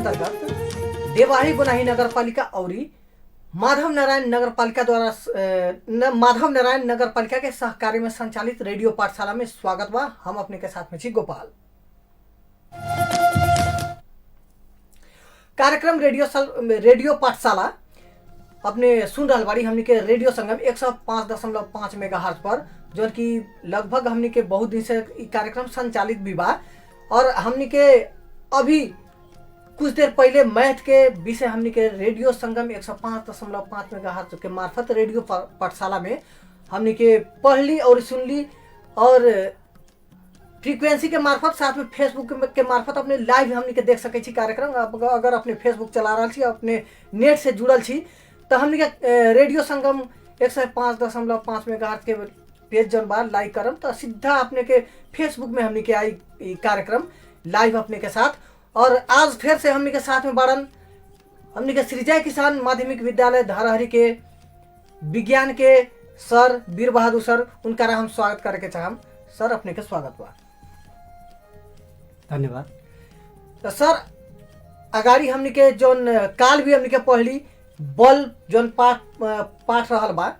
अंतर्गत देवाही गुनाही नगरपालिका और माधव नारायण नगरपालिका के सहकार्य में संचालित रेडियो पाठशाला में स्वागत बा। हम अपने के साथ में छी गोपाल। कार्यक्रम रेडियो पाठशाला अपने सुन रहा बाड़ी हमनी के रेडियो संगम 105.5 मेगाहर्ट्ज पर, जो कि लगभग हमनी के बहुत दिन से कार्यक्रम संचालित भी बा। और हमनी के अभी कुछ देर पहले मैथ के विषय हमनी के रेडियो संगम 105.5 मेगाहर्ट्ज के मार्फत रेडियो पाठशाला में हमनी के पढ़ली और सुनली, और फ्रीक्वेंसी के मार्फत साथ में फेसबुक के मार्फत अपने लाइव हमनी के देख सके छी कार्यक्रम। अगर अपने फेसबुक चला रहा छी, अपने नेट से जुड़ल छी, तो हमनी के रेडियो संगम 105.5 मेगाहर्ट्ज के पेज जन बार लाइक करम तो सीधा अपने के फेसबुक में हमनी के आई कार्यक्रम लाइव अपने के साथ। और आज फिर से हमनी के साथ में बारन हमनी के सृजय किसान माध्यमिक विद्यालय धरहरी के विज्ञान के सर वीर बहादुर सर, उनका हम स्वागत करके चाहम। सर अपने के स्वागत बा। धन्यवाद। तो सर अगाड़ी हमनी के जोन काल भी हमनी के पढ़ली बल जोन पाठ रहल बा,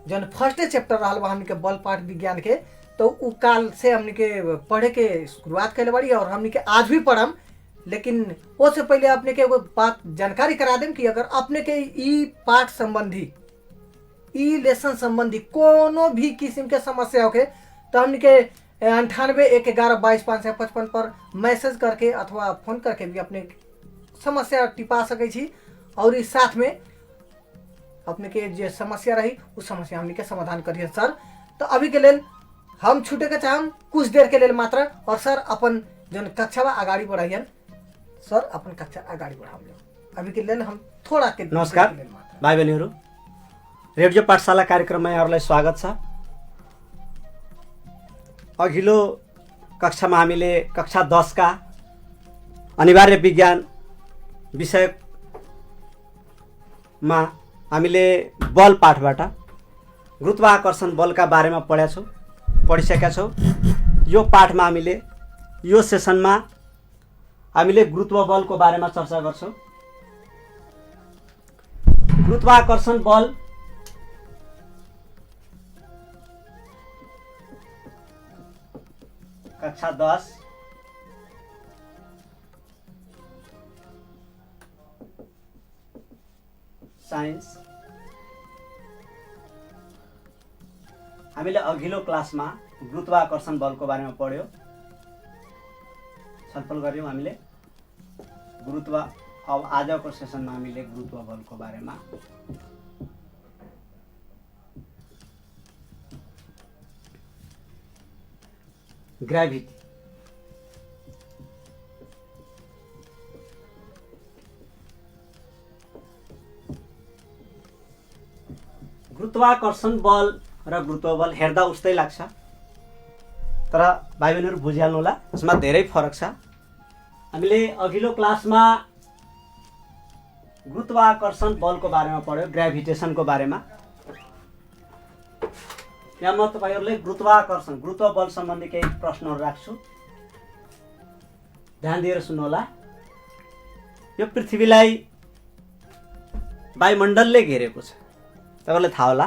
जोन फर्स्ट चैप्टर रहल बा हमनी के बल पाठ विज्ञान के, तो उ काल से हमनी के पढ़े के शुरुआत कैले बाड़ी और हमनी के आज भी पढ़म। लेकिन उससे पहले अपने के एगो बात जानकारी करा दें कि अगर अपने के ई पाठ संबंधी ई लेसन संबंधी कोनो भी किस्म के समस्या होके तो हमनी के 98-111-22-555 पर मैसेज करके अथवा फोन करके भी अपने समस्या टिपा सके छी। और इस साथ में अपने के जो समस्या रही उस समस्या हमनी के समाधान करिए सर। तो अभी के लेल हम छूटे के चाहम कुछ देर के लेल मात्र, और सर अपन जो कक्षा आगाड़ी बढ़ाइए सर, अपन कक्षा आगाड़ी बढ़ाओ। अभी के लेल हम थोड़ा के नमस्कार भाई बहनीहरू, रेडियो पाठशाला कार्यक्रममा यहाँहरूलाई स्वागत छ। अघिल्लो कक्षामा हामीले कक्षा 10 का अनिवार्य विज्ञान विषयमा हामीले बल पाठबाट गुरुत्वाकर्षण बलका बारेमा पढिसकेका छौँ। यो पाठमा हामीले यो सेसनमा हामीले गुरुत्व बलको बारेमा चर्चा गर्छौँ। गुरुत्वाकर्षण बल कक्षा 10 साइन्स हामीले अघिल्लो क्लासमा गुरुत्वाकर्षण बलको बारेमा पढ्यौँ, छलफल गर्यौँ हामीले गुरुत्व। अब आजको सेसनमा हामीले गुरुत्व बलको बारेमा ग्रेभिटी गुरुत्वाकर्षण बल र गुरुत्व बल हेर्दा उस्तै लाग्छ, तर भाइ बहिनीहरू बुझिहाल्नु होला यसमा धेरै फरक छ। हामीले अघिल्लो क्लासमा गुरुत्वाकर्षण बलको बारेमा पढ्यौँ, ग्रेभिटेसनको बारेमा। यहाँ म तपाईहरुले गुरुत्व बल सम्बन्धी केही प्रश्नहरू राख्छु, ध्यान दिएर सुन्नु होला। यो पृथ्वीलाई वायुमण्डलले घेरेको छ, तपाईलाई थाहा होला।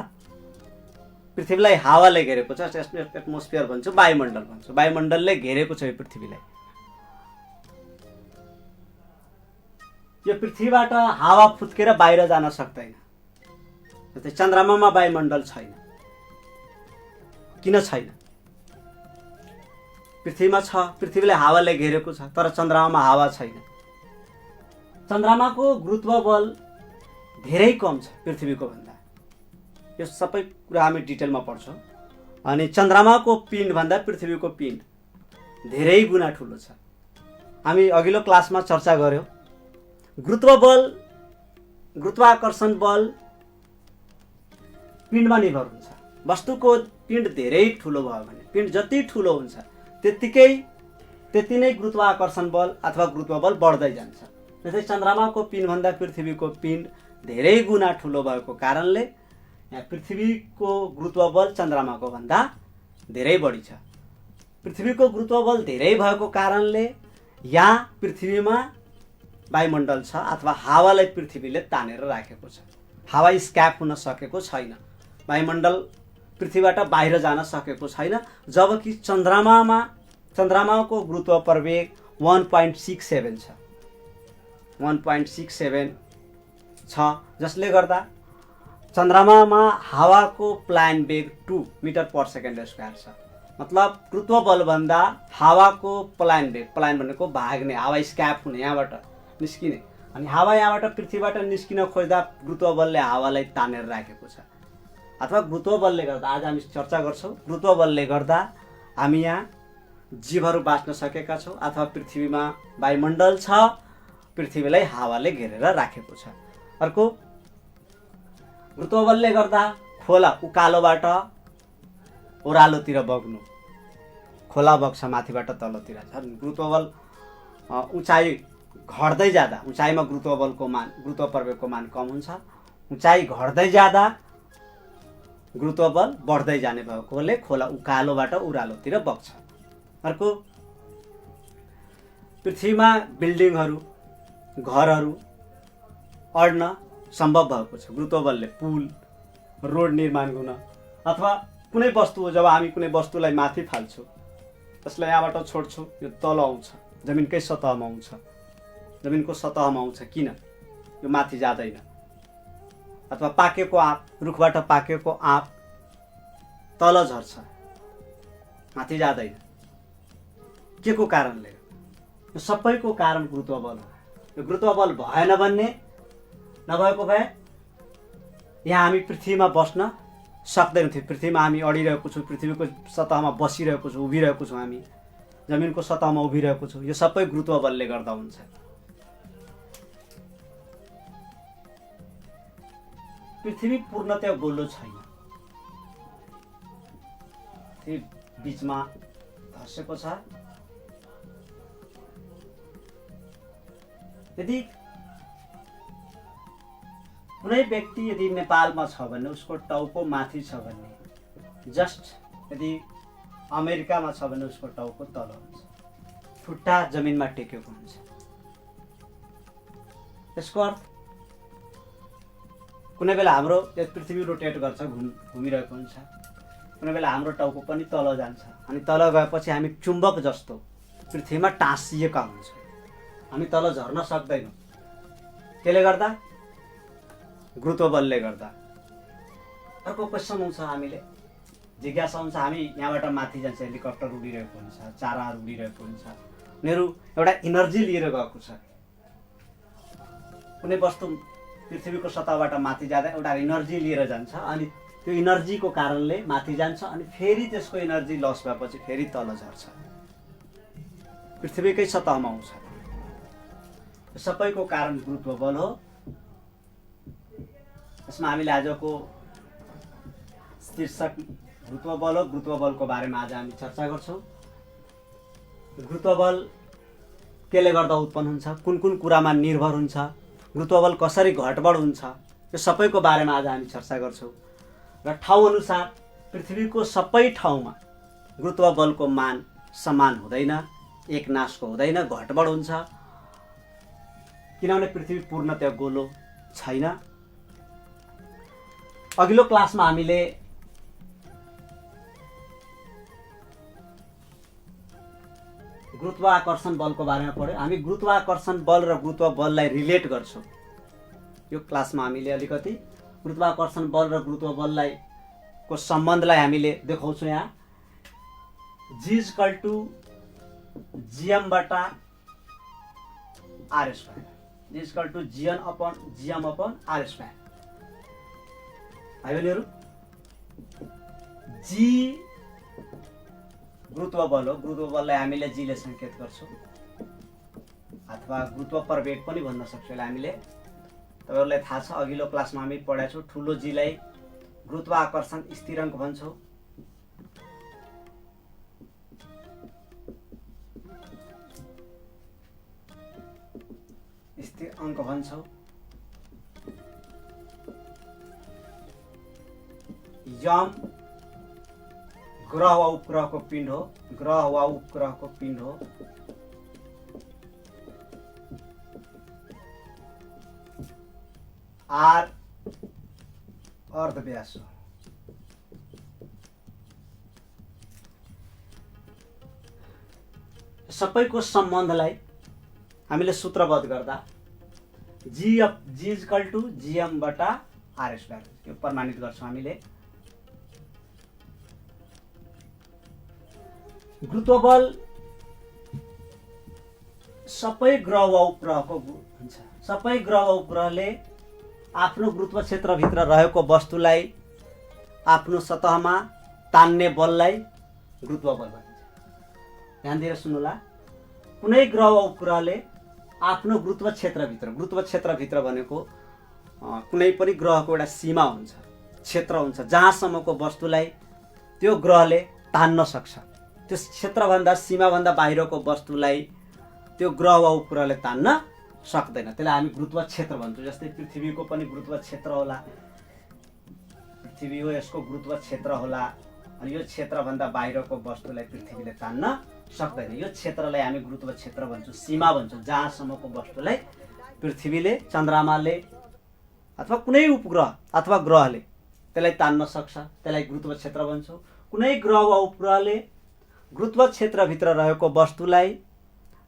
पृथ्वीलाई हावाले घेरेको छ, एटमोस्फियर भन्छु, वायुमण्डल भन्छु। वायुमण्डलले घेरेको छ यो पृथ्वीलाई। यो पृथ्वीबाट हावा फुत्केर बाहिर जान सक्दैन। जस्तै चन्द्रमामा वायुमण्डल छैन। किन छैन? पृथ्वीमा छ, पृथ्वीलाई हावाले घेरेको छ, तर चन्द्रमामा हावा छैन। चन्द्रमाको गुरुत्व बल धेरै कम छ पृथ्वीको भन्दा। यो सबै कुरा हामी डिटेलमा पढ्छौँ। अनि चन्द्रमाको पिण्ड भन्दा पृथ्वीको पिण्ड धेरै गुणा ठुलो छ। हामी अघिल्लो क्लासमा चर्चा गर्यौँ। गुरुत्वाकर्षण बल पिण्डमा निर्भर हुन्छ। वस्तुको पिण्ड धेरै ठुलो भयो भने, पिण्ड जति ठुलो हुन्छ त्यति नै गुरुत्वाकर्षण बल अथवा गुरुत्व बल बढ्दै जान्छ। जस्तै चन्द्रमाको पिण्ड भन्दा पृथ्वीको पिण्ड धेरै गुणा ठुलो भएको कारणले यहाँ पृथ्वीको गुरुत्व बल चन्द्रमाको भन्दा धेरै बढी छ। पृथ्वीको गुरुत्व बल धेरै भएको कारणले यहाँ पृथ्वीमा वायुमण्डल छ अथवा हावालाई पृथ्वीले तानेर राखेको छ। हावा स्क्याप हुन सकेको छैन, वायुमण्डल पृथ्वीबाट बाहिर जान सकेको छैन। जबकि चन्द्रमाको गुरुत्व प्रवेग 1.67 छ, 1.67 छ, जसले गर्दा चन्द्रमामा हावाको प्लान वेग 2 मिटर पर सेकेन्ड स्क्वायर छ। मतलब गुरुत्व बलभन्दा हावाको प्लान वेग, प्लान भनेको भाग्ने, हावा स्क्याप हुने, यहाँबाट निस्किने, अनि हावा यहाँबाट पृथ्वीबाट निस्किन खोज्दा गुरुत्व बलले हावालाई तानेर राखेको छ। अथवा गुरुत्व बलले गर्दा आज हामी चर्चा गर्छौँ, गुरुत्व बलले गर्दा हामी यहाँ जीवहरू बाँच्न सकेका छौँ अथवा पृथ्वीमा वायुमण्डल छ, पृथ्वीलाई हावाले घेरेर राखेको छ। अर्को, गुरुत्व बलले गर्दा खोला उकालोबाट ओह्रालोतिर बग्नु, खोला बग्छ माथिबाट तलतिर। गुरुत्व बल उचाइ घट्दै जाँदा, उचाइमा गुरुत्व बलको मान, गुरुत्व प्रवेगको मान कम हुन्छ, उचाइ घट्दै जाँदा गुरुत्व बल बढ्दै जाने भएकोले खोला उकालोबाट ओह्रालोतिर बग्छ। अर्को, पृथ्वीमा बिल्डिङहरू, घरहरू अड्न सम्भव भएको छ गुरुत्व बलले। पुल, रोड निर्माण हुन, अथवा कुनै वस्तु, जब हामी कुनै वस्तुलाई माथि फाल्छौँ, त्यसलाई यहाँबाट छोड्छौँ, यो तल आउँछ, जमिनकै सतहमा आउँछ, जमिनको सतहमा आउँछ, किन? यो माथि जाँदैन। अथवा पाकेको आँप, रुखबाट पाकेको आँप तल झर्छ, माथि जाँदैन। के को कारणले? यो सबैको कारण गुरुत्व बल हो। यो गुरुत्व बल भएन भन्ने, नभएको भए यहाँ हामी पृथ्वीमा बस्न सक्दैनौँ थियो। पृथ्वीमा हामी अडिरहेको छौँ, पृथ्वीको सतहमा बसिरहेको छौँ, उभिरहेको छौँ, हामी जमिनको सतहमा उभिरहेको छौँ, यो सबै गुरुत्व बलले गर्दा हुन्छ। पृथ्वी पूर्णतया गोलो छैन, बीचमा धसेको छ। यदि कुनै व्यक्ति यदि नेपालमा छ भने उसको टाउको माथि छ भने, जस्ट यदि अमेरिकामा छ भने उसको टाउको तल हुन्छ, खुट्टा जमिनमा टेकेको हुन्छ। त्यसको अर्थ कुनै बेला हाम्रो पृथ्वी रोटेट गर्छ, घुमिरहेको हुन्छ, कुनै बेला हाम्रो टाउको पनि तल जान्छ, अनि तल गएपछि हामी चुम्बक जस्तो पृथ्वीमा टाँसिएका हुन्छौँ, हामी तल झर्न सक्दैनौँ। त्यसले गर्दा गुरुत्व बलले गर्दा। अर्को क्वेसन हुन्छ, हामीले जिज्ञासा हुन्छ, हामी यहाँबाट माथि जान्छ, हेलिकप्टर उडिरहेको हुन्छ, चाराहरू उडिरहेको हुन्छ, उनीहरू एउटा इनर्जी लिएर गएको छ। कुनै वस्तु पृथ्वीको सतहबाट माथि जाँदा एउटा इनर्जी लिएर जान्छ, अनि त्यो इनर्जीको कारणले माथि जान्छ, अनि फेरि त्यसको इनर्जी लस भएपछि फेरि तल झर्छ, पृथ्वीकै सतहमा आउँछ। सबैको कारण गुरुत्व बल हो। यसमा हामीले आजको शीर्षक गुरुत्व बल हो। गुरुत्व बलको बारेमा आज हामी चर्चा गर्छौँ। गुरुत्व बल केले गर्दा उत्पन्न हुन्छ, कुन कुन कुरामा निर्भर हुन्छ, गुरुत्व बल कसरी घटबड हुन्छ, यो सबैको बारेमा आज हामी चर्चा गर्छौँ। र ठाउँ अनुसार पृथ्वीको सबै ठाउँमा गुरुत्व बलको मान समान हुँदैन, एक नासको हुँदैन, घटबड हुन्छ, किनभने पृथ्वी पूर्णतया गोलो छैन। अघिल्लो क्लासमा हामीले गुरुत्वाकर्षण बलको बारेमा पढ्यौँ। हामी गुरुत्वाकर्षण बल र गुरुत्व बललाई रिलेट गर्छौँ। यो क्लासमा हामीले अलिकति गुरुत्वाकर्षण बल र गुरुत्व बललाई को सम्बन्धलाई हामीले देखाउँछौँ। यहाँ G=gm बटा r square, G=gm upon r square. भाइ बहिनीहरू, जी गुरुत्व बल हो। गुरुत्व बललाई हामीले जी ले संकेत गर्छौँ, अथवा गुरुत्व प्रवेग पनि भन्न सक्छौँ हामीले। तपाईहरुलाई थाहा छ, अघिल्लो क्लासमा हामी पढाएको छौँ, ठुलो जी लाई गुरुत्वाकर्षण स्थिराङ्क भन्छौँ, स्थिराङ्क भन्छौँ। यम ग्रह वा उपग्रहको पिण्ड हो, ग्रह वा उपग्रहको पिण्ड हो। आर अर्धव्यास हो। सबैको सम्बन्धलाई हामीले सूत्रबद्ध गर्दा जी इक्वल टु जीएम बटा आर स्क्वायर यो प्रमाणित गर्छौँ हामीले। गुरुत्वबल सबै ग्रह वा उपग्रहको हुन्छ। सबै ग्रह वा उपग्रहले आफ्नो गुरुत्व क्षेत्रभित्र रहेको वस्तुलाई आफ्नो सतहमा तान्ने बललाई गुरुत्व बल भनिन्छ। ध्यान दिएर सुन्नुहोला, कुनै ग्रह वा उपग्रहले आफ्नो गुरुत्व क्षेत्रभित्र भनेको कुनै पनि ग्रहको एउटा सीमा हुन्छ, क्षेत्र हुन्छ, जहाँसम्मको वस्तुलाई त्यो ग्रहले तान्न सक्छ। त्यो क्षेत्रभन्दा सीमाभन्दा बाहिरको वस्तुलाई त्यो ग्रह वा उपग्रहले तान्न सक्दैन। त्यसलाई हामी गुरुत्व क्षेत्र भन्छौँ। जस्तै पृथ्वीको पनि गुरुत्व क्षेत्र होला, पृथ्वी हो यसको गुरुत्व क्षेत्र होला, अनि यो क्षेत्रभन्दा बाहिरको वस्तुलाई पृथ्वीले तान्न सक्दैन। यो क्षेत्रलाई हामी गुरुत्व क्षेत्र भन्छौँ, सीमा भन्छौँ, जहाँसम्मको वस्तुलाई पृथ्वीले, चन्द्रमाले अथवा कुनै उपग्रह अथवा ग्रहले त्यसलाई तान्न सक्छ, त्यसलाई गुरुत्व क्षेत्र भन्छौँ। कुनै ग्रह वा उपग्रहले गुरुत्व क्षेत्रभित्र रहेको वस्तुलाई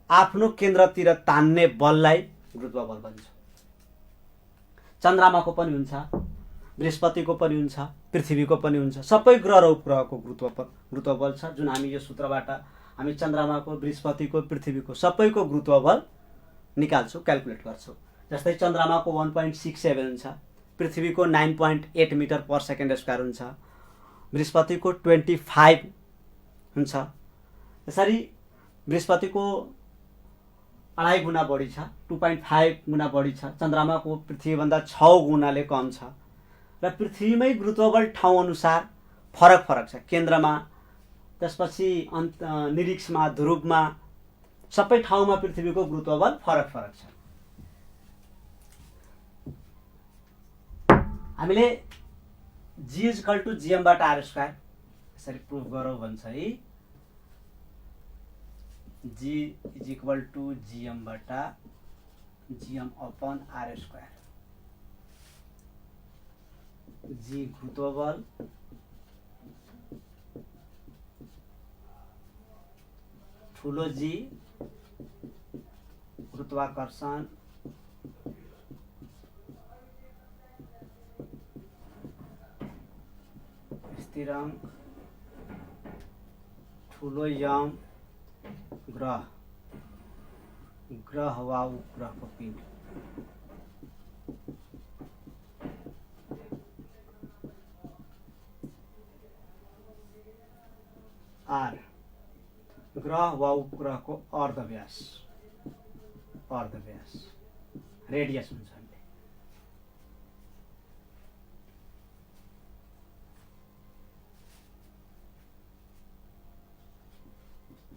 आफ्नो केन्द्रतिर तान्ने बललाई गुरुत्व बल भन्छ। चन्द्रमाको पनि हुन्छ, बृहस्पतिको पनि हुन्छ, पृथ्वीको पनि हुन्छ। सबै ग्रह र उपग्रहको गुरुत्व बल छ, जुन हामी यो सूत्रबाट हामी चन्द्रमाको, बृहस्पतिको, पृथ्वीको सबैको गुरुत्व बल निकाल्छौँ, क्याल्कुलेट गर्छौँ। जस्तै चन्द्रमाको 1.67 हुन्छ, पृथ्वीको 9.8 मिटर पर सेकेन्ड स्क्वायर हुन्छ, बृहस्पतिको 25 हुन्छ। यसरी बृहस्पतिको 2.5 गुणा बढी छ, 2.5 गुणा बढी छ। चन्द्रमाको पृथ्वीभन्दा 6 गुणाले कम छ। र पृथ्वीमै गुरुत्वबल ठाउँ अनुसार फरक छ। केन्द्रमा, त्यसपछि निरीक्षमा, ध्रुवमा, सबै ठाउँमा पृथ्वीको गुरुत्वबल फरक छ। हामीले जी इक्वल टु जीएम बटा आर स्क्वायर यसरी प्रुभ गरौँ भन्छ है। जी इज इक्वल टु जीएम बटा जीएम अपन आर स्क्वायर। जी गुरुत्वबल, ठुलो जी गुरुत्वाकर्षण, स्थिरांक, ठुलो यम ग्रह वा उपग्रहको पिण्ड। आर ग्रह वा उपग्रहको अर्धव्यास रेडियस हुन्छ।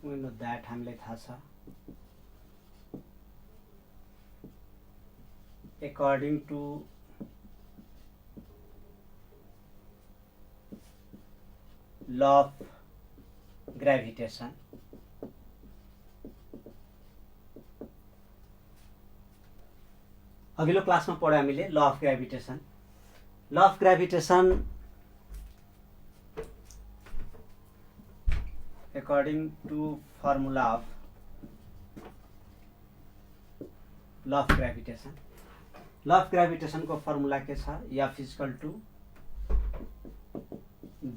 We know that हामीलाई थाहा छ। According to law of gravitation, अघिल्लो क्लासमा पढ्यो हामीले law of gravitation. According to formula of law of gravitation को फर्मुला के छ? F equal to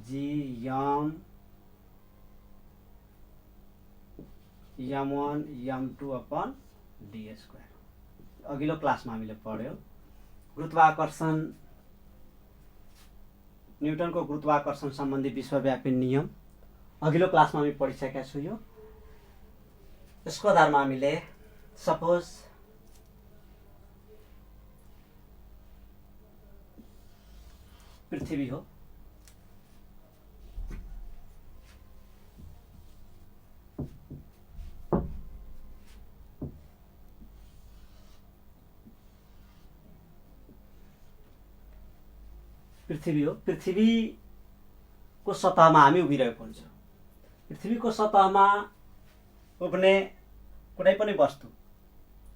G m1 m2 upon D square. अघिल्लो क्लासमा हामीले पढ्यो। गुरुत्वाकर्षण, न्युटनको गुरुत्वाकर्षण सम्बन्धी विश्वव्यापी नियम अघिल्लो क्लासमा हामी पढिसकेका छु। यो यसको आधारमा हामीले सपोज पृथ्वी हो, पृथ्वीको सतहमा हामी उभिरहेको हुन्छौँ। पृथ्वीको सतहमा उभिने कुनै पनि वस्तु,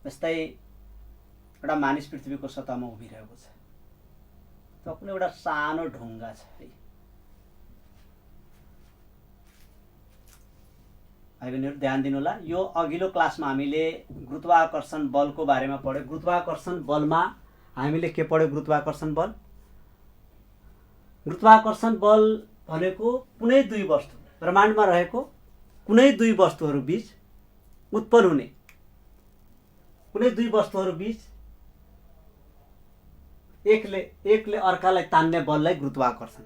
जस्तै एउटा मानिस पृथ्वीको सतहमा उभिरहेको छ, त कुनै एउटा सानो ढुङ्गा छ है। भाइ बहिनीहरू ध्यान दिनु होला, यो अघिल्लो क्लासमा हामीले गुरुत्वाकर्षण बलको बारेमा पढ्यो। गुरुत्वाकर्षण बलमा हामीले के पढ्यो? गुरुत्वाकर्षण बल। गुरुत्वाकर्षण बल भनेको कुनै दुई वस्तु, ब्रह्माण्डमा रहेको कुनै दुई वस्तुहरू बीच उत्पन्न हुने, कुनै दुई वस्तुहरू बीच एकले अर्कालाई तान्ने बललाई गुरुत्वाकर्षण।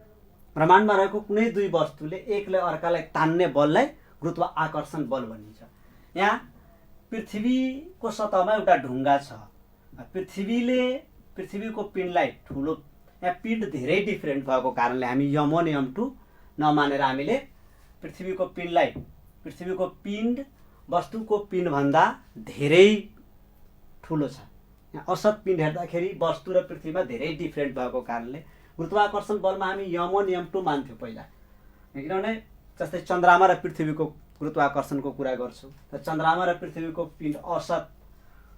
ब्रह्माण्डमा रहेको कुनै दुई वस्तुले एकले अर्कालाई तान्ने बललाई गुरुत्वाकर्षण बल भनिन्छ। यहाँ पृथ्वीको सतहमा एउटा ढुङ्गा छ। पृथ्वीको पिण्डलाई ठुलो, यहाँ पिण्ड धेरै डिफ्रेन्ट भएको कारणले हामी यम1 यम2 नमानेर हामीले पृथ्वीको पिण्ड वस्तुको पिण्डभन्दा धेरै ठुलो छ। यहाँ औसत पिण्ड हेर्दाखेरि वस्तु र पृथ्वीमा धेरै डिफ्रेन्ट भएको कारणले गुरुत्वाकर्षण बलमा हामी यम1 यम2 मान्थ्यौँ पहिला। किनभने जस्तै चन्द्रमा र पृथ्वीको गुरुत्वाकर्षणको कुरा गर्छु, त चन्द्रमा र पृथ्वीको पिण्ड औसत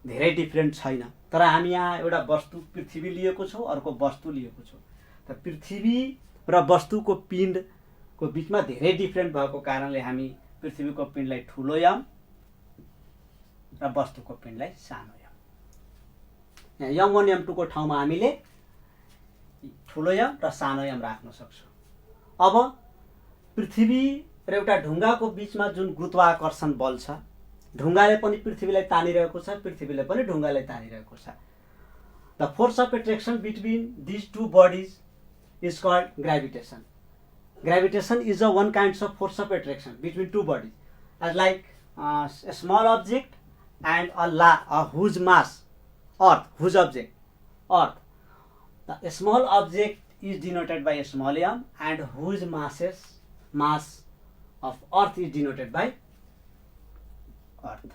धेरै डिफ्रेन्ट छैन। तर हामी यहाँ एउटा वस्तु पृथ्वी लिएको छौँ, अर्को वस्तु लिएको छौँ। त पृथ्वी र वस्तुको पिण्डको बिचमा धेरै डिफ्रेन्ट भएको कारणले हामी पृथ्वीको पिण्डलाई ठुलो यम र वस्तुको पिण्डलाई सानो यम। यहाँ यम1 यम2 को ठाउँमा हामीले ठुलो यम र सानो यम राख्न सक्छौँ। अब पृथ्वी र एउटा ढुङ्गाको बिचमा जुन गुरुत्वाकर्षण बल छ, ढुङ्गाले पनि पृथ्वीलाई तानिरहेको छ, पृथ्वीले पनि ढुङ्गालाई तानिरहेको छ। The force of attraction between these two bodies is called gravitation. Gravitation is a one kind of force of attraction between two bodies, as like a small object and a huge mass, Earth, huge object, Earth. The small object is denoted by a small m, and huge mass of Earth is denoted by Earth.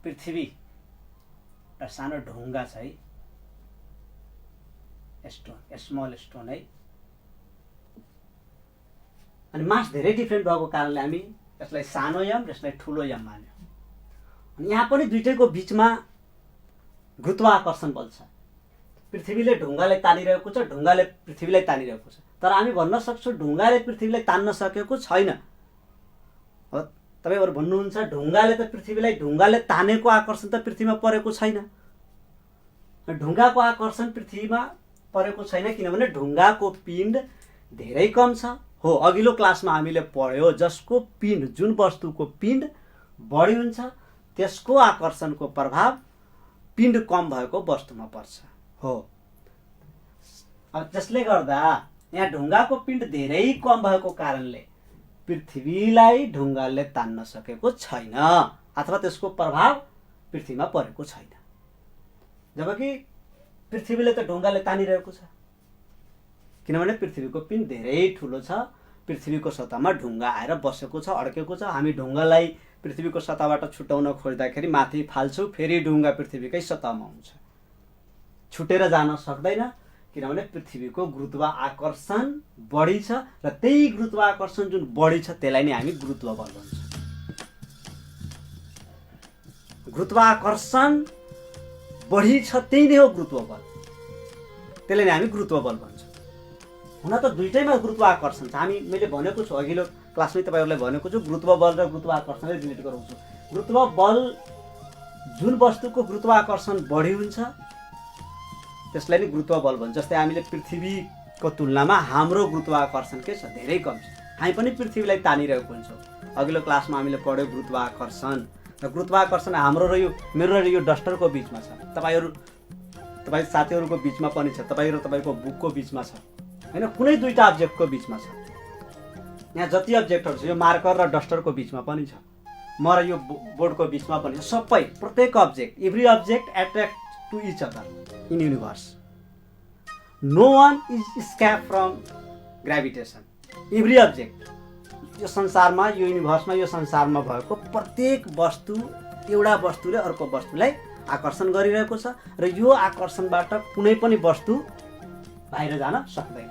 पृथ्वी एउटा सानो ढुङ्गा छ है, stone, small stone है। अनि मास धेरै different भएको कारणले हामी यसलाई सानो यम र यसलाई ठुलो यम मान्यौँ। अनि यहाँ पनि दुईटैको बिचमा गुरुत्वाकर्षण बल छ। पृथ्वीले ढुङ्गालाई तानिरहेको छ, ढुङ्गाले पृथ्वीलाई तानिरहेको छ। तर हामी भन्न सक्छौँ ढुङ्गाले पृथ्वीलाई तान्न सकेको छैन। अब तपाईहरु भन्नुहुन्छ ढुङ्गाले त पृथ्वीलाई, ढुङ्गाले तानेको आकर्षण त पृथ्वीमा परेको छैन। ढुङ्गाको आकर्षण पृथ्वीमा परेको छैन किनभने ढुङ्गाको पिण्ड धेरै कम छ। हो, अघिल्लो क्लासमा हामीले पढ्यो जसको पिण्ड, जुन वस्तुको पिण्ड बढी हुन्छ त्यसको आकर्षणको प्रभाव पिण्ड कम भएको वस्तुमा पर्छ। हो, अब जसले गर्दा यहाँ ढुङ्गाको पिण्ड धेरै कम भएको कारणले पृथ्वीलाई ढुङ्गाले तान्न सकेको छैन अथवा त्यसको प्रभाव पृथ्वीमा परेको छैन। जबकि पृथ्वीले त ढुङ्गाले तानिरहेको छ किनभने पृथ्वीको पिण्ड धेरै ठुलो छ। पृथ्वीको सतहमा ढुङ्गा आएर बसेको छ, अड्केको छ। हामी ढुङ्गालाई पृथ्वीको सतहबाट छुटाउन खोज्दाखेरि माथि फाल्छौँ, फेरि ढुङ्गा पृथ्वीकै सतहमा हुन्छ, छुटेर जान सक्दैन किनभने पृथ्वीको गुरुत्वाकर्षण बढी छ र त्यही गुरुत्वाकर्षण जुन बढी छ त्यसलाई नै हामी गुरुत्व बल भन्छौँ। गुरुत्वाकर्षण बढी छ त्यही नै हो गुरुत्व बल, त्यसलाई नै हामी गुरुत्व बल भन्छौँ। हुन त दुईटैमा गुरुत्वाकर्षण छ। मैले भनेको छु अघिल्लो क्लासमै तपाईहरुलाई भनेको छु गुरुत्व बल र गुरुत्वाकर्षणलाई रिलेट गराउँछु। गुरुत्व बल जुन वस्तुको गुरुत्वाकर्षण बढी हुन्छ त्यसलाई नै गुरुत्व बल भन्छ। जस्तै हामीले पृथ्वीको तुलनामा हाम्रो गुरुत्वाकर्षण के छ, धेरै कम छ। हामी पनि पृथ्वीलाई तानिरहेको हुन्छौँ। अघिल्लो क्लासमा हामीले पढ्यो गुरुत्वाकर्षण। र गुरुत्वाकर्षण हाम्रो र यो मेरो र यो डस्टरको बिचमा छ, तपाईँ साथीहरूको बिचमा पनि छ, तपाईँको बुकको बिचमा छ हैन, कुनै दुईटा अब्जेक्टको बिचमा छ। यहाँ जति अब्जेक्टहरू छ यो मार्कर र डस्टरको बिचमा पनि छ, म र यो बोर्डको बिचमा पनि छ। सबै प्रत्येक object, every object attract to each other in universe. No one is escape from gravitation. Every object, यो संसारमा, यो युनिभर्समा, यो संसारमा भएको प्रत्येक वस्तु, एउटा वस्तुले अर्को वस्तुलाई आकर्षण गरिरहेको छ र यो आकर्षणबाट कुनै पनि वस्तु बाहिर जान सक्दैन।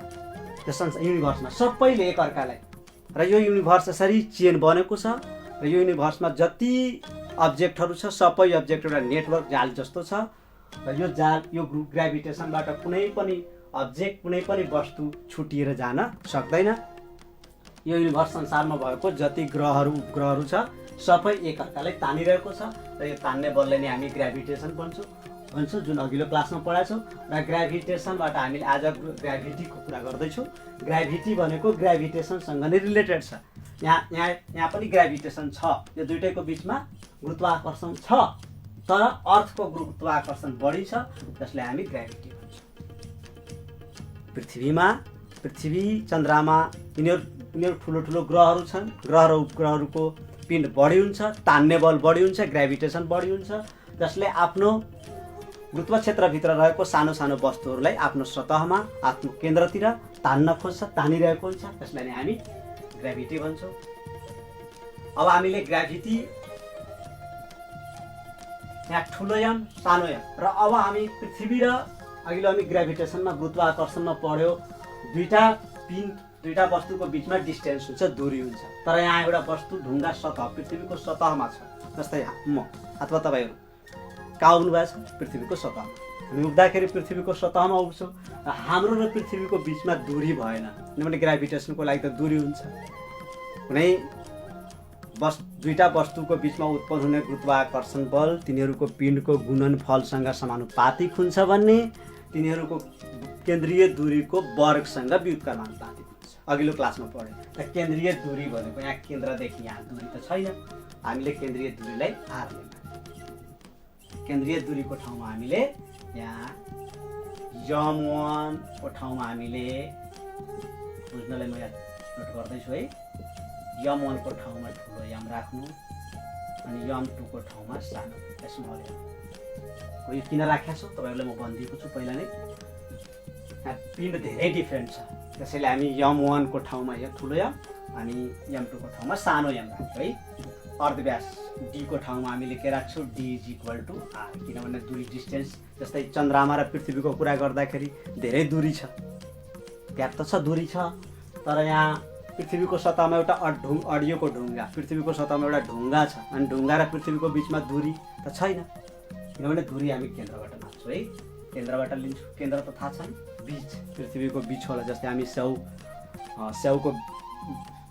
यो युनिभर्समा सबैले एकअर्कालाई, र यो युनिभर्स यसरी चेन बनेको छ र यो युनिभर्समा जति अब्जेक्टहरू छ सबै अब्जेक्ट एउटा नेटवर्क जाल जस्तो छ र यो ग्राभिटेसनबाट कुनै पनि अब्जेक्ट कुनै पनि वस्तु छुटिएर जान सक्दैन। यो युनिभर्स संसारमा भएको जति ग्रहहरू उपग्रहहरू छ सबै एकअर्कालाई तानिरहेको छ र यो तान्ने बलले नै हामी ग्राभिटेसन भन्छौँ जुन अघिल्लो क्लासमा पढाएको छौँ। र ग्राभिटेसनबाट हामीले आज ग्राभिटीको कुरा गर्दैछौँ। ग्राभिटी भनेको ग्राभिटेसनसँग नै रिलेटेड छ। यहाँ पनि ग्राभिटेसन छ, यो दुइटैको बिचमा गुरुत्वाकर्षण छ, तर अर्थको गुरुत्वाकर्षण बढी छ जसलाई हामी ग्राभिटी भन्छौँ। पृथ्वी चन्द्रमा यिनीहरू ठुलो ठुलो ग्रहहरू छन्। ग्रह र उपग्रहहरूको पिण्ड बढी हुन्छ, तान्ने बल बढी हुन्छ, ग्राभिटेसन बढी हुन्छ, जसले आफ्नो गुरुत्व क्षेत्रभित्र रहेको सानो सानो वस्तुहरूलाई आफ्नो सतहमा आफ्नो केन्द्रतिर तान्न खोज्छ, तानिरहेको हुन्छ, त्यसलाई नै हामी ग्राभिटी भन्छौँ। अब हामीले ग्राभिटी यहाँ ठुलो याम सानो याम र अब हामी पृथ्वी र अघिल्लो हामी ग्राभिटेसनमा गुरुत्वाकर्षणमा पढ्यो दुईटा वस्तुको बिचमा डिस्टेन्स हुन्छ, दूरी हुन्छ। तर यहाँ एउटा वस्तु ढुङ्गा सतह पृथ्वीको सतहमा छ। जस्तै म अथवा तपाईँहरू कहाँ उठ्नुभएको छ? पृथ्वीको सतहमा। हामी उठ्दाखेरि पृथ्वीको सतहमा उठ्छौँ र हाम्रो र पृथ्वीको बिचमा दूरी भएन, किनभने ग्राभिटेसनको लागि त दूरी हुन्छ। कुनै दुईटा वस्तुको बिचमा उत्पन्न हुने गुरुत्वाकर्षण बल तिनीहरूको पिण्डको गुणनफलसँग समानुपातिक हुन्छ भन्ने तिनीहरूको केन्द्रीय दूरीको वर्गसँग व्युत्क्रमानुपातिक हुन्छ। अघिल्लो क्लासमा पढ्यो। र केन्द्रीय दूरी भनेको यहाँ केन्द्रदेखि यहाँ दूरी त छैन, हामीले केन्द्रीय दूरीलाई आर लियौँ। केन्द्रीय दूरीको ठाउँमा हामीले यहाँ m1 को ठाउँमा हामीले बुझ्नलाई म यहाँ नोट गर्दैछु है। m1 को ठाउँमा ठुलो m राख्नु अनि m2 को ठाउँमा सानो स्मल m। यो किन राखेको छु तपाईँहरूलाई म भनिदिएको छु पहिला नै। यहाँ पिण्ड धेरै डिफ्रेन्ट छ, त्यसैले हामी m1 को ठाउँमा यो ठुलो m अनि m2 को ठाउँमा सानो m राख्छौँ है। अर्धव्यास d को ठाउँमा हामीले के राख्छौँ? d = r, किनभने दूरी डिस्टेन्स जस्तै चन्द्रमा र पृथ्वीको कुरा गर्दाखेरि धेरै दूरी छ, व्याप्त छ, दूरी छ। तर यहाँ पृथ्वीको सतहमा एउटा अडियोको ढुङ्गा, पृथ्वीको सतहमा एउटा ढुङ्गा छ अनि ढुङ्गा र पृथ्वीको बिचमा दूरी त छैन, किनभने दूरी हामी केन्द्रबाट मान्छौँ है। केन्द्रबाट लिन्छौँ, केन्द्र त थाहा छ नि, बीज पृथ्वीको बीच होला। जस्तै हामी स्याउको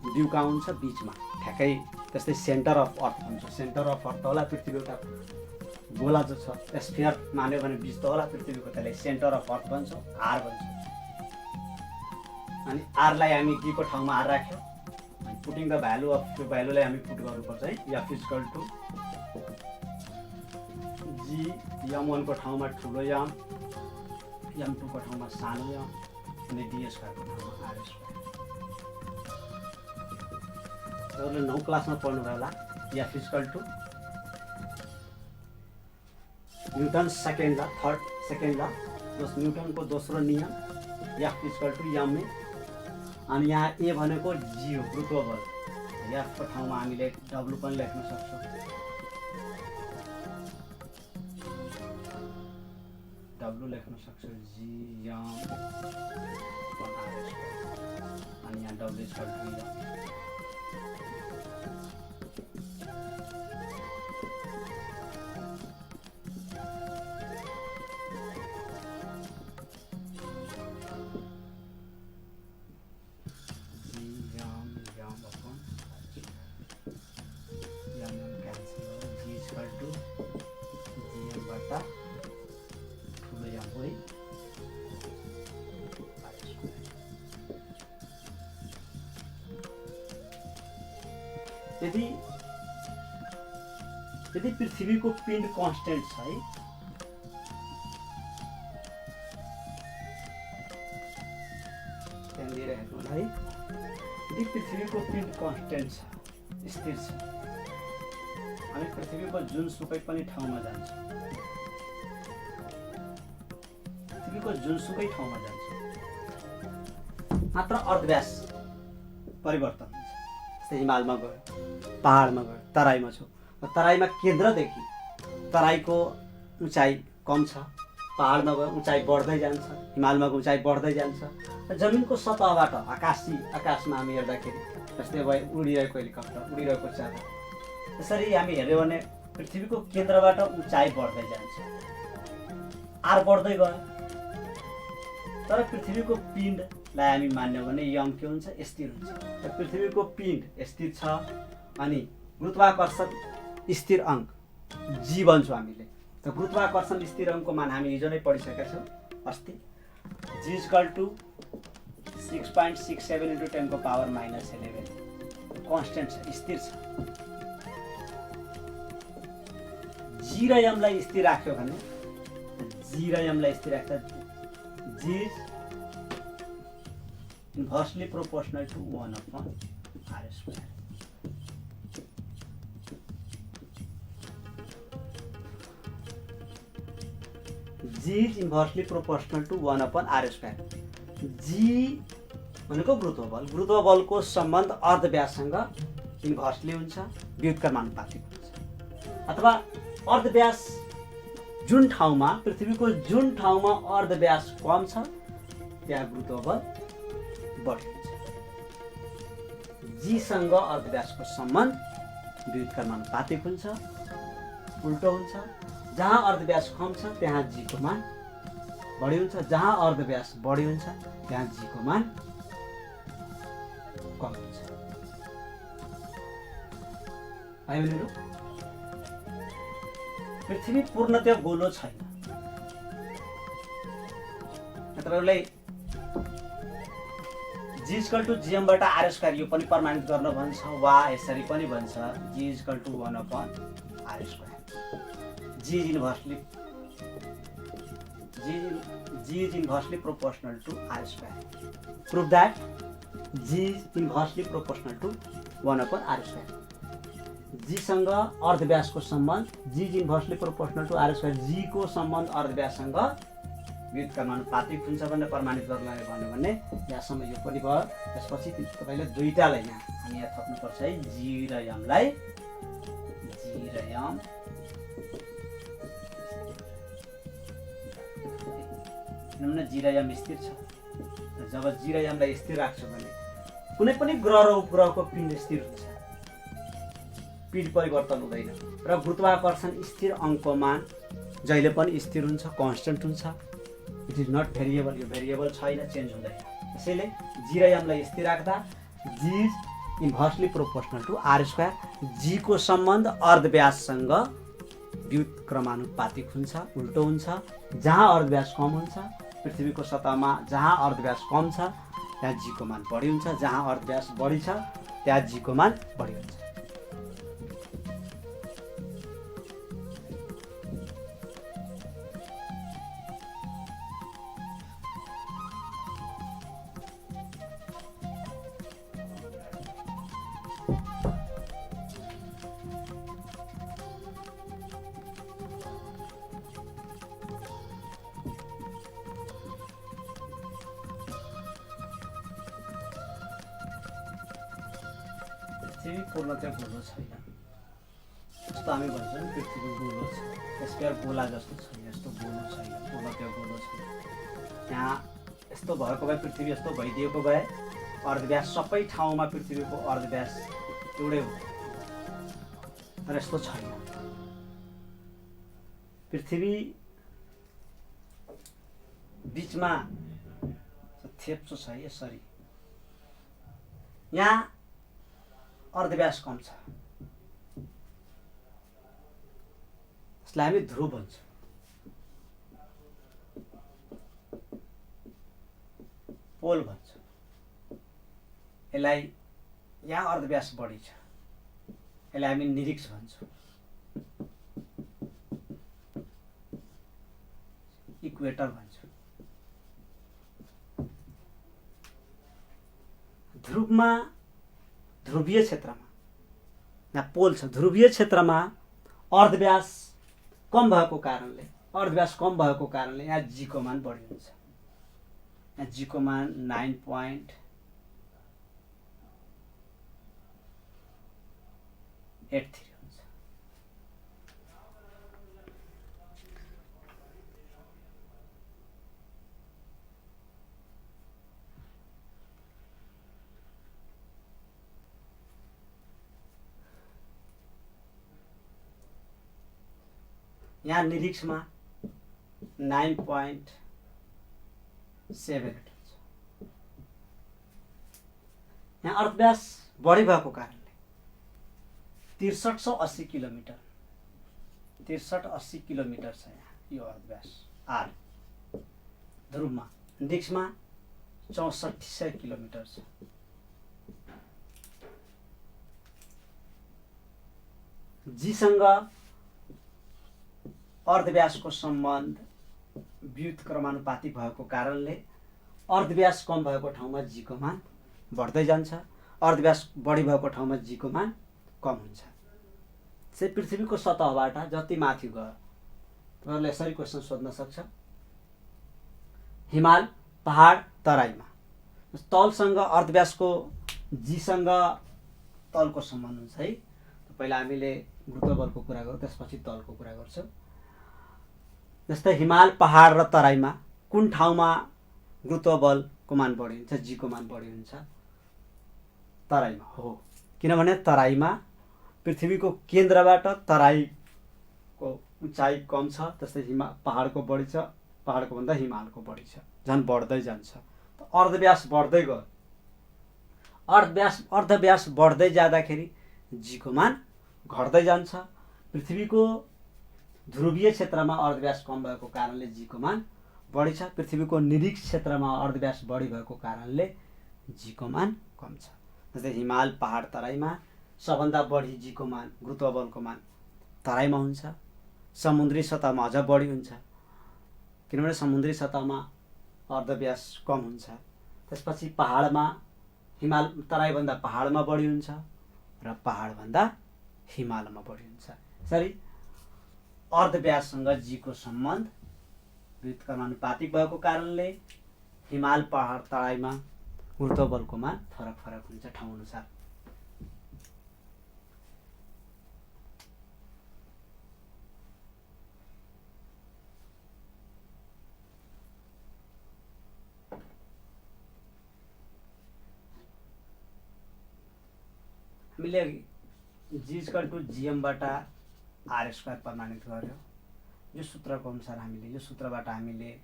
बिउ कहाँ हुन्छ? बिचमा ठ्याक्कै। त्यस्तै सेन्टर अफ अर्थ हुन्छ। सेन्टर अफ अर्थ होला पृथ्वी एउटा गोला जो छ स्फियर मान्यो भने बीच त होला पृथ्वीको, त्यसलाई सेन्टर अफ अर्थ भन्छौँ, आर भन्छौँ। अनि आरलाई हामी d को ठाउँमा आर राख्यौँ। अनि पुटिङ द भ्यालु अफ त्यो भ्यालुलाई हामी पुट गर्नुपर्छ है। f = g, m1 को ठाउँमा ठुलो m, m2 को ठाउँमा सानो m अनि d² को ठाउँमा r²। तपाईँले 9 क्लासमा पढ्नुभयो होला। f = न्युटन सेकेन्ड ल न्युटनको दोस्रो नियम f = m। अनि यहाँ ए भनेको जी हो, गुरुत्व बल। f को ठाउँमा हामीले w पनि लेख्न सक्छौँ। w लेख्न सक्छौँ g(m)(r²) अनि यहाँ w = यदि पृथ्वीको पिण्ड कन्स्टेन्ट छ है, ध्यान दिएर हेर्नु होला है। यदि पृथ्वीको पिण्ड कन्स्टेन्ट छ, स्थिर छ, हामी पृथ्वीको जुनसुकै पनि ठाउँमा जान्छौँ, पृथ्वीको जुनसुकै ठाउँमा जान्छौँ, मात्र अर्धव्यास परिवर्तन हुन्छ। जस्तै हिमालमा गयो, पहाडमा गयो, तराईमा छु, तराईमा केन्द्रदेखि तराईको उचाइ कम छ, पहाडमा गयो उचाइ बढ्दै जान्छ, हिमालमा उचाइ बढ्दै जान्छ। र जमिनको सतहबाट आकाशमा हामी हेर्दाखेरि जस्तै अब उडिरहेको हेलिकप्टर, उडिरहेको चाँडो, त्यसरी हामी हेऱ्यौँ भने पृथ्वीको केन्द्रबाट उचाइ बढ्दै जान्छ। आर बढ्दै गयो। तर पृथ्वीको पिण्डलाई हामी मान्यौँ भने यो अङ्क के हुन्छ? स्थिर हुन्छ। र पृथ्वीको पिण्ड स्थिर छ अनि गुरुत्वाकर्षण स्थिर अङ्क जी भन्छौँ हामीले। त गुरुत्वाकर्षण स्थिर अङ्कको मान हामी हिजो नै पढिसकेका छौँ अस्ति। जी इक्वल टु 6.67 इन्टु 10 को पावर -11 कन्स्टेन्ट छ, स्थिर छ। जी र एमलाई स्थिर राख्यो भने जी र एमलाई स्थिर राख्दा g inversely proportional to 1/r²। G is inversely proportional to 1/r²। G भनेको गुरुत्व बल, गुरुत्व बलको सम्बन्ध अर्धव्याससँग इन्भर्सली हुन्छ, व्युत्क्रमानुपातिक हुन्छ। अथवा अर्धव्यास जुन ठाउँमा, पृथ्वीको जुन ठाउँमा अर्धव्यास कम छ त्यहाँ गुरुत्व बल बढी हुन्छ। जीसँग अर्धव्यासको सम्बन्ध व्युत्क्रमानुपातिक हुन्छ, उल्टो हुन्छ। जहाँ अर्धव्यास कम छ त्यहाँ जीको मान बढी हुन्छ, जहाँ अर्धव्यास बढी हुन्छ त्यहाँ जीको मान कम हुन्छ। भाइ बहिनीहरू, पृथ्वी पूर्णतया गोलो छैन। तपाईँहरूलाई जी इक्वल टु जीएमबाट r² यो पनि प्रमाणित गर्न भन्छ, वा यसरी पनि भन्छ जी equal to 1/r²। G is inversely proportional to r²। Proof that G is inversely proportional to 1/r²। जी सँग अर्धव्यासको सम्बन्ध जी is inversely proportional to r²। जी को सम्बन्ध अर्धव्याससँग व्युत्क्रमानुपातिक हुन्छ भनेर प्रमाणित गर्नलाई भन्यो भने यहाँसम्म यो पनि भयो। त्यसपछि तपाईँले दुईटालाई हामी यहाँ थप्नुपर्छ है, जी र एमलाई। जी र एम जी र एम स्थिर छ। जब जी र एमलाई स्थिर राख्छौँ भने कुनै पनि ग्रह र उपग्रहको पिण्ड स्थिर हुन्छ, पिण्ड परिवर्तन हुँदैन। र गुरुत्वाकर्षण स्थिर अङ्कको मान जहिले पनि स्थिर हुन्छ, कन्स्टेन्ट हुन्छ। इट इज नट भेरिएबल, यो भेरिएबल छैन, चेन्ज हुँदैन। त्यसैले जी र एमलाई स्थिर राख्दा जी is inversely proportional to r²। जी को सम्बन्ध अर्धव्याससँग व्युत्क्रमानुपातिक हुन्छ, उल्टो हुन्छ। जहाँ अर्धव्यास कम हुन्छ, पृथ्वीको सतहमा जहाँ अर्धव्यास कम छ त्यहाँ जीको मान बढी हुन्छ, जहाँ अर्धव्यास बढी छ त्यहाँ जीको मान बढी हुन्छ। पृथ्वी पूर्णतया गोलो छैन। जस्तो हामी भन्छौँ नि पृथ्वी गोलो छ, त्यसकै गोला जस्तो छैन, यस्तो गोलो छैन, पूर्णतया गोलो छैन। यहाँ यस्तो भएको भए, पृथ्वी यस्तो भइदिएको भए अर्धव्यास सबै ठाउँमा पृथ्वीको अर्धव्यास एउटै हो, तर यस्तो छैन। पृथ्वी बिचमा थेप्चो छ यसरी, यहाँ अर्धव्यास कम छ। यसलाई हामी ध्रुव भन्छौँ। पोल भन्छौँ। यसलाई यहाँ अर्धव्यास बढी छ, यसलाई हामी निरीक्ष भन्छौँ। इक्वेटर भन्छौँ। ध्रुवमा, ध्रुवीय क्षेत्रमा, यहाँ पोल छ, ध्रुवीय क्षेत्रमा अर्धव्यास कम भएको कारणले, अर्धव्यास कम भएको कारणले यहाँ जी को मान बढी हुन्छ। यहाँ जी को मान 9.83 हुन्छ। यहाँ निरीक्षमा 9.78 यहाँ अर्थव्यास बढी भएको कारणले 6380 किलोमिटर 6380 किलोमिटर छ यहाँ यो अर्थव्यास आर ध्रुवमा। डिस्कमा 6400 किलोमिटर छ। जीसँग अर्धव्यासको सम्बन्ध व्युत्क्रमानुपातिक भएको कारणले अर्धव्यास कम भएको ठाउँमा जीको मान बढ्दै जान्छ, अर्धव्यास बढी भएको ठाउँमा जीको मान कम हुन्छ। चाहिँ पृथ्वीको सतहबाट जति माथि गयो तपाईँहरूले यसरी क्वेसन सोध्न सक्छ, हिमाल पहाड तराईमा तलसँग अर्धव्यासको जीसँग तलको सम्बन्ध हुन्छ है। पहिला हामीले गुरुत्वबलको कुरा गरौँ, त्यसपछि तलको कुरा गर्छौँ। जस्तै हिमाल पहाड र तराईमा कुन ठाउँमा गुरुत्वबलको मान बढी हुन्छ, जीको मान बढी हुन्छ? तराईमा हो, किनभने तराईमा पृथ्वीको केन्द्रबाट तराईको उचाइ कम छ, त्यस्तै पहाडको बढी छ, पहाडको भन्दा हिमालको बढी छ, झन् बढ्दै जान्छ। अर्धव्यास बढ्दै गयो, अर्धव्यास बढ्दै जाँदाखेरि जीको मान घट्दै जान्छ। पृथ्वीको ध्रुवीय क्षेत्रमा अर्धव्यास कम भएको कारणले जीको मान बढी छ, पृथ्वीको निरीक्ष क्षेत्रमा अर्धव्यास बढी भएको कारणले जीको मान कम छ। जस्तै हिमाल पहाड तराईमा सबभन्दा बढी जीको मान गुरुत्वबलको मान तराईमा हुन्छ, समुद्री सतहमा अझ बढी हुन्छ किनभने समुद्री सतहमा अर्धव्यास कम हुन्छ। त्यसपछि पहाडमा हिमाल तराईभन्दा पहाडमा बढी हुन्छ र पहाडभन्दा हिमालमा बढी हुन्छ। यसरी अर्धव्याससँग जीको सम्बन्ध व्युत्क्रमानुपातिक भएको कारणले हिमाल पहाड तराईमा गुरुत्वबलको मान फरक फरक हुन्छ ठाउँ अनुसार। हामीले जी= GM/r² प्रमाणित गर्यो। यो सूत्रको अनुसार हामीले यो सूत्रबाट हामीले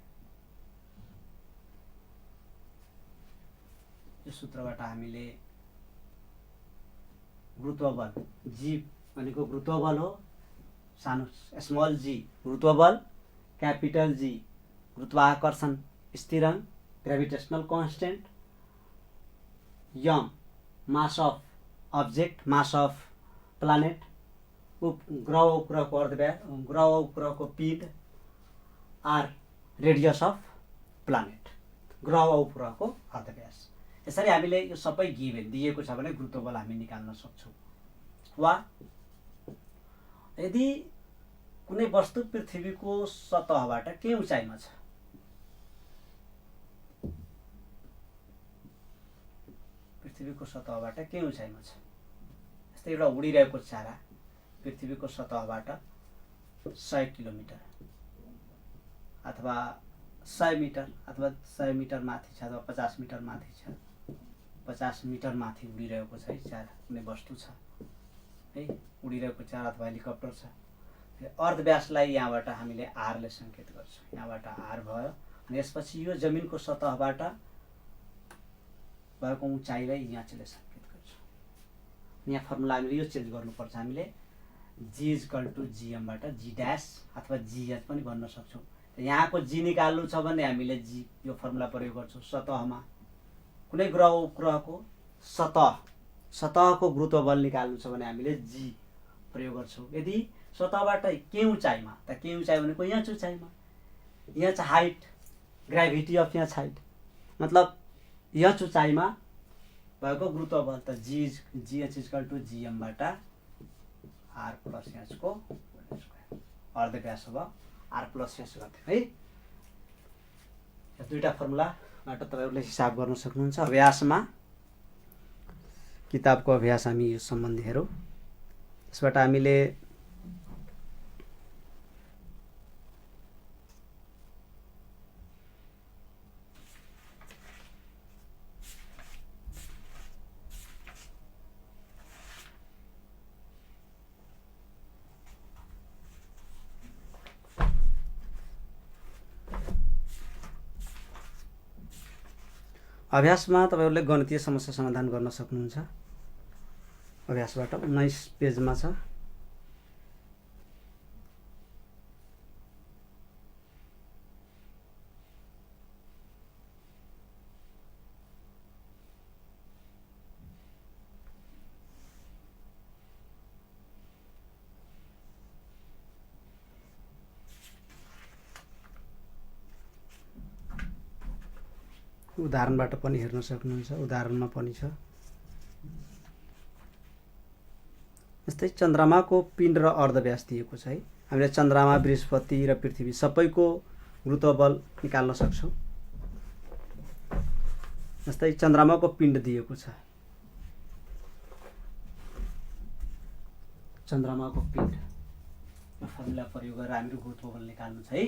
गुरुत्वबल जी भनेको गुरुत्वबल हो, सानो स्मल जी गुरुत्वबल, क्यापिटल जी गुरुत्वाकर्षण स्थिरांक gravitational constant, m mass of object mass of planet, ग्रह उपग्रहको अर्धव्यास, ग्रह उपग्रहको पिण्ड, आर रेडियस अफ प्लानेट, ग्रह उपग्रहको अर्धव्यास। यसरी हामीले यो सबै गिभेन दिएको छ भने गुरुत्वबल हामी निकाल्न सक्छौँ। वा यदि कुनै वस्तु पृथ्वीको सतहबाट के उचाइमा छ, पृथ्वीको सतहबाट के उचाइमा छ, जस्तै एउटा उडिरहेको चरा पृथ्वीको सतहबाट 100 किलोमिटर अथवा 100 मिटर अथवा 100 मिटर माथि छ अथवा 50 मिटर माथि छ, 50 मिटर माथि उडिरहेको छ है चरा, कुनै वस्तु छ है, उडिरहेको चरा अथवा हेलिकप्टर छ। अर्धव्यासलाई यहाँबाट हामीले आरले संकेत गर्छौँ, यहाँबाट आर भयो। अनि यसपछि यो जमिनको सतहबाट भएको उचाइलाई यहाँ चाहिँ संकेत गर्छौँ। यहाँ फर्मुला हामीले यो चेन्ज गर्नुपर्छ, हामीले G= GM/बाट G' अथवा GH पनि भन्न सक्छौँ। यहाँको जी निकाल्नु छ भने हामीले जी यो फर्मुला प्रयोग गर्छौँ। सतहमा कुनै ग्रह उपग्रहको सतहको गुरुत्वबल निकाल्नु छ भने हामीले जी प्रयोग गर्छौँ। यदि सतहबाट के उचाइमा, त के उचाइ भनेको यहाँ उचाइमा, यहाँ चाहिँ हाइट, ग्रेभिटी अफ यहाँ हाइट, मतलब यहाँ उचाइमा भएको गुरुत्वबल, त GH= GM/बाट r + h को अर्धव्यास अब r + h गर्थ्यो है। यो दुईटा फर्मुलाबाट तपाईहरुले हिसाब गर्न सक्नुहुन्छ। अभ्यासमा किताबको अभ्यास हामी यो सम्बन्धी हेरौँ। यसबाट हामीले अभ्यासमा तपाईहरुले गणितीय समस्या समाधान गर्न सक्नुहुन्छ। अभ्यासबाट 19 पेजमा छ। उदाहरणबाट पनि हेर्न सक्नुहुन्छ। उदाहरणमा पनि छ। जस्तै चन्द्रमाको पिण्ड र अर्धव्यास दिएको छ है। हामीले चन्द्रमा, बृहस्पति र पृथ्वी सबैको गुरुत्वबल निकाल्न सक्छौं। जस्तै चन्द्रमाको पिण्ड दिएको छ। चन्द्रमाको पिण्ड फर्मुला प्रयोग गरेर हामीले गुरुत्वबल निकाल्नु छ है।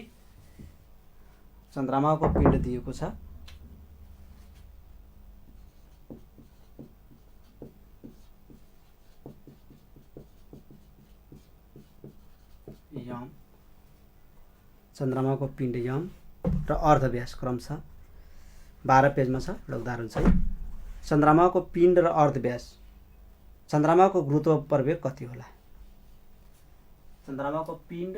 चन्द्रमाको पिण्ड दिएको छ। यम, चन्द्रमाको पिण्ड यम र अर्धव्यास क्रमशः 12 पेजमा छ। एउटा उदाहरण छ। चन्द्रमाको पिण्ड र अर्धव्यास, चन्द्रमाको गुरुत्व प्रवेग कति होला? चन्द्रमाको पिण्ड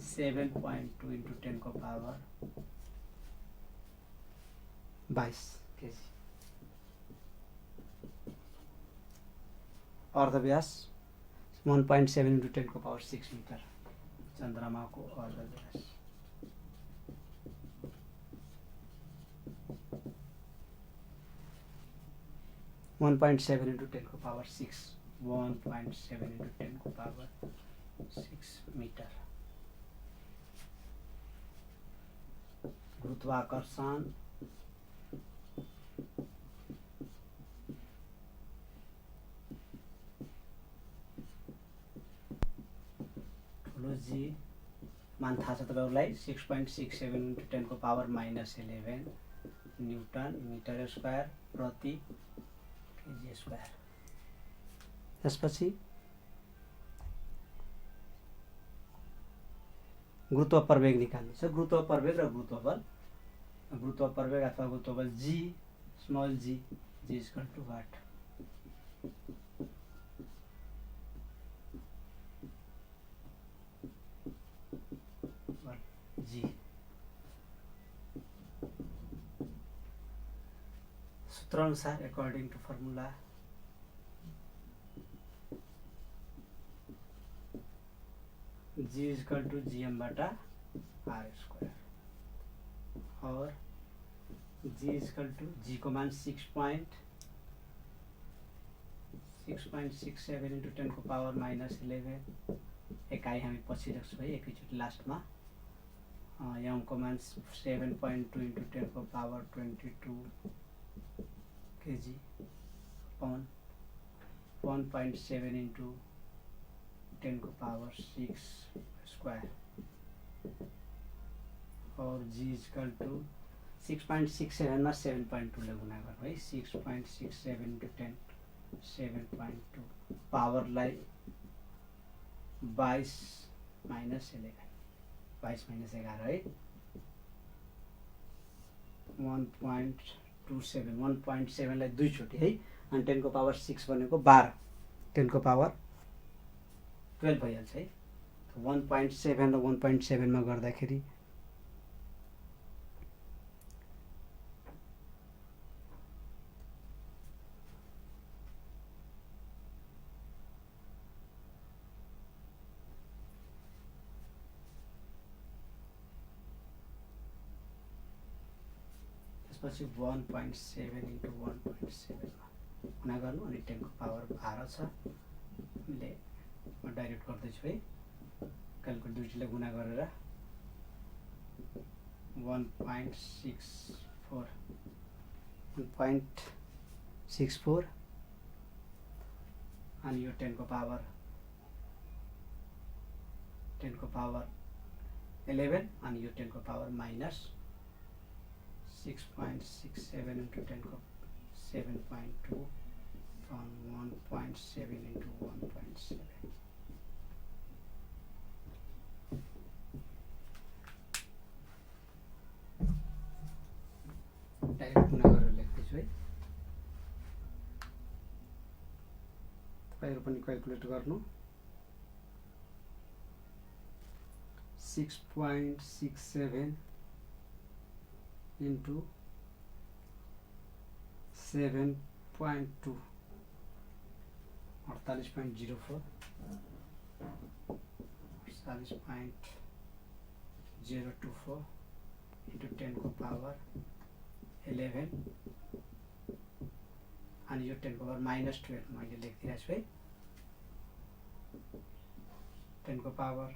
7.2 × 10 को पावर 22 केजी। अर्धव्यास 1.7 × 10 को पावर 6 मिटर। चन्द्रमाको अर्धव्यास (1.7 × 10 को पावर 6) 1.7 × 10 को पावर 6 मिटर। गुरुत्वाकर्षण ठुलो जी मान थाहा छ तपाईहरुलाई 6.67 × 10 को पावर -11 न्यूटन मिटर स्क्वायर प्रति केजी स्क्वायर। त्यसपछि गुरुत्व प्रवेग निकाल्नु छ। गुरुत्व प्रवेग र गुरुत्वबल। गुरुत्व प्रवेग अथवा गुरुत्वबल जी स्मल जी = वाट। जी सूत्र अनुसार according two formula G = gm/r² और G को मान 6.67 × 10 को पावर -11 एकाई हामी पछि राख्छौँ है एकैचोटि लास्टमा। m को मान 7.2 × 10 को पावर 22 केजी अपॉन 1.7 × 10 को पावर 6 स्क्वायर और G = 6.67 में 7.2 ले गुणा गर्नु है। 6.67 × 10 7.2 पावर लाई 22 - 11 22 - 11 है। 1.27 लाई दुई चोटी है अनि 10 को पावर 6 भनेको 12 10 को पावर 12 भइहाल्छ है। 1.7 र 1.7 मा गर्दाखेरि त्यसपछि 1.7 × 1.7 मा गुणा गर्नु अनि 10 को पावर 12 छ। ले म डाइरेक्ट गर्दैछु है। क्याल्कुलेटर दुईटैले गुणा गरेर 1.64 अनि यो 10 को पावर 11 अनि यो 10 को पावर -6.67 × 10 को 7.2 on 1.7 × 1.7 डाइरेक्ट तपाईहरु पनि क्याल्कुलेट गर्नु 6.67 into 7.2 48.04 48.024 into 10 को पावर 11 अनि यो 10 को पावर -12 मैले लेखिदिएको छु है 10 को पावर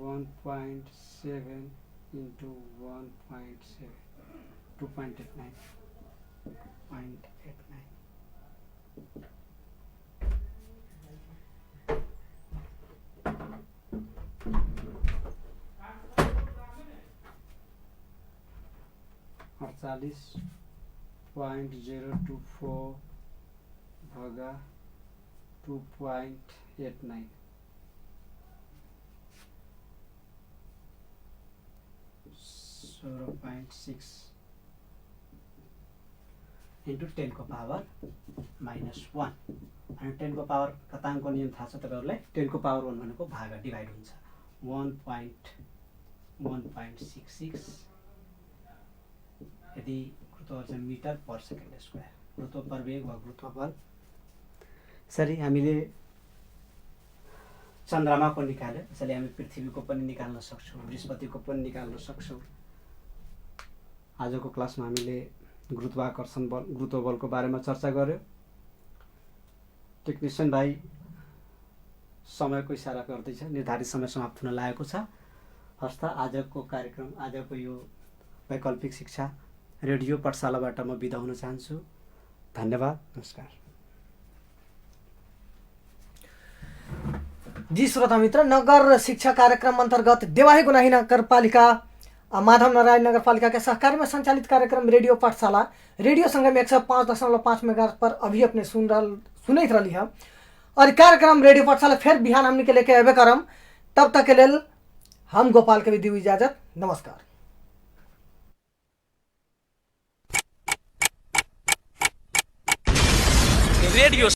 1.7 into 1.7 2.89 0.89 48.024 भागा 2.89 0.6 into 10 को पावर -1 अनि 10 को पावर कताङ्कको नियम थाहा छ तपाईहरुलाई 10 को पावर 1 भनेको भागा डिभाइड हुन्छ 1.166 यदि गुरुत्वाकर्षण चाहिँ मिटर पर सेकेन्ड स्क्वायर गुरुत्व प्रवेग वा गुरुत्व बल यसरी हामीले चन्द्रमाको निकाल्यो यसरी हामी पृथ्वीको पनि निकाल्न सक्छौं बृहस्पतिको पनि निकाल्न सक्छौं आजको क्लासमा हामीले गुरुत्वाकर्षण बल गुरुत्व बलको बारेमा चर्चा गर्यो टेक्निशियन भाइ समयको इशारा गर्दैछ निर्धारित समय समाप्त हुन लागेको छ हस्त आजको कार्यक्रम आजको यो वैकल्पिक शिक्षा रेडियो पाठशालाबाट म बिदा हुन चाहन्छु धन्यवाद नमस्कार जी श्रोता मित्र नगर शिक्षा कार्यक्रम अंतर्गत देवाही गुनाही नगरपालिका माधव नारायण नगरपालिका के सहकारी में संचालित कार्यक्रम रेडियो पाठशाला रेडियो संगम 105.5 मेगाहर्ट्ज पर अभी अपने सुनते रही है और कार्यक्रम रेडियो पाठशाला फिर बिहान हमने के लेके अबे करम तब तक के लेल हम गोपाल के भी दी इजाजत नमस्कार रेडियो